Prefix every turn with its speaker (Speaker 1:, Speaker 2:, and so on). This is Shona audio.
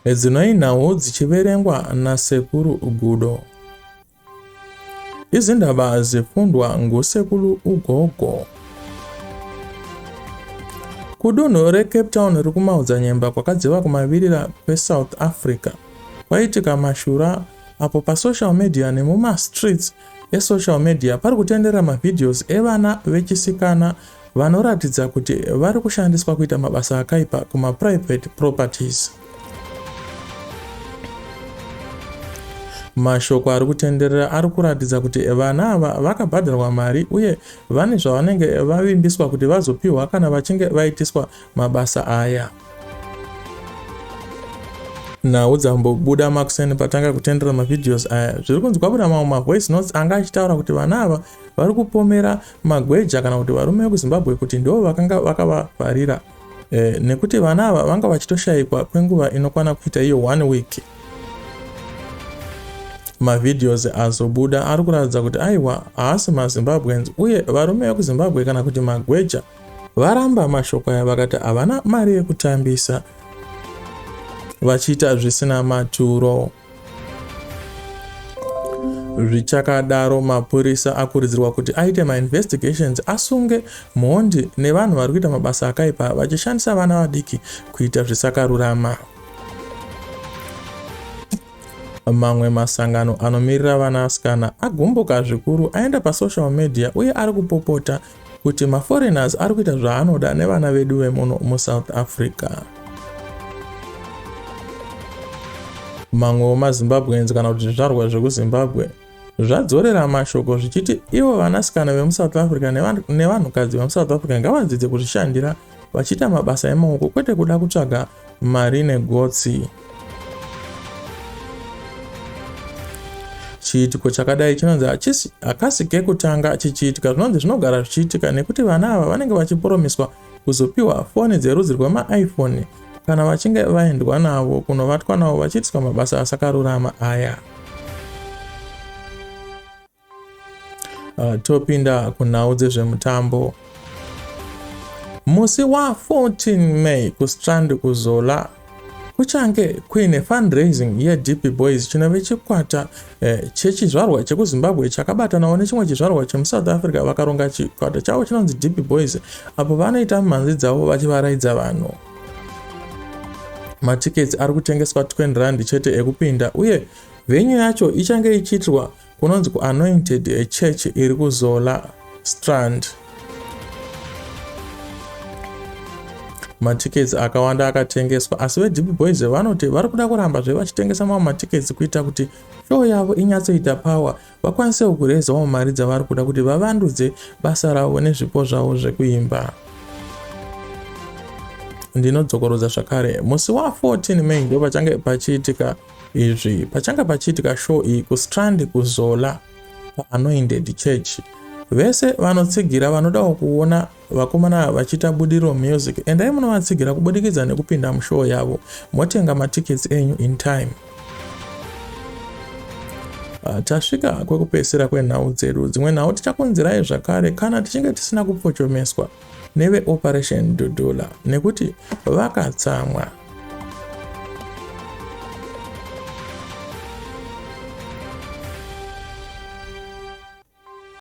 Speaker 1: dzinoinhawo dzichiverengwa nasekuru Gudo. Izi ndaba zifundwa ngusekuru ugogo. Kudunhu reCape Town riri kumaodzanyemba kwakadziva kumavirira kweSouth Africa kwaitika mashura apo paSocial media nemumastreets esocial media pari kutendera mavideos evana vechisikana vanoratidza kuti vari kushandiswa kuita mabasa akaipa kumaprivate properties. Mashoko ari kutenderera ari kuratidza kuti vana ava vakabhadharwa mari uye vane zvavanenge vavimbiswa kuti vazopiwa kana vachinge vaitiswa mabasa aya. Nhau dzambobuda makuseni patanga kutendera mavideos aya. Zviri kunzi kwabuda mamwe mavoice notes anga achitaura kuti vana ava vari kupomera magweja kana kuti varume vekuZimbabwe kuti ndo vakanga vakavavharira nekuti vana ava vanga vachitoshayikwa kwenguva inokwana kuita iyo 1 week. Mavideos azobuda ari kuratidza kuti aiwa haasi maZimbabweans uye varume vekuZimbabwe kana kuti magweja varamba mashoko aya vakati havana mari yekutambisa vachiita zvisina maturo. Zvichakadaro mapurisa akurudzirwa kuti aite mainvestigations asunge mhondi nevanhu vari kuita mabasa akaipa vachishandisa vana vadiki kuita zvisakarurama. Mamwe masangano anomirira vanasikana agumbuka zvikuru aenda pasocial media uye ari kupopota kuti maforeigners ari kuita zvaanoda nevana vedu vemuno muSouth Africa. Mamwe maZimbabweans kana kuti zvizvarwa zvekuZimbabwe zvadzorera mashoko zvichiti ivo vanasikana vemuSouth Africa nevanhukadzi vemuSouth Africa ngavadzidze kuzvishandira vachiita mabasa emaoko kwete kuda kutsvaga mari negotsi. Chiitiko chakadai chinonzi hakasi kekutanga chichiitika, zvinonzi zvinogara zvichiitika nekuti vana ava vanenge vachipromiswa kuzopiwa foni dzerudzi rwemaiPhone kana vachinge vaendwa navo kunovatwa navo vachiitiswa mabasa asakarurama aya. Topinda kunhau dzezvemutambo. Musi wa14 May kuStrand kuZola kuchange kuine fundraising yeDP Boys chinove chikwata chechizvarwa chekuZimbabwe chakabatanawo nechimwe chizvarwa chemuSouth Africa vakaronga chikwata chavo chinonzi DP Boys apo vanoita mhanzi dzavo vachivaraidza vanhu. Matikets ari kutengeswa 20 rand chete ekupinda uye venue yacho ichange ichiitirwa kunonzi kuAnointed Church iri kuZola Strand. Matikets akawanda akatengeswa asi veDP Boys vanoti vari kuda kuramba vachitengesa mamwe matikets kuita kuti show yavo inyatsoita power vakwanisewo kurezawo mari dzavari kuda kuti vavandudze basa ravo nezvipo zvavo zvekuimba. Ndinodzokorodza zvakare musi wa14 May ndo pachange pachiitika izvi pachanga pachiitika show iyi kuStrand kuZola paAnointed Church. Vese vanotsigira vanodawo kuona vakomana vachiita budiriro music endai munovatsigira kubudikidza nekupinda mushow yavo motenga matickets enyu in time. Tasvika kwekupedzisira kwenhau dzedu. Dzimwe nhau tichakonzerai zvakare kana tichinge tisina kupochomeswa neve Operation Dudula nekuti vakatsamwa.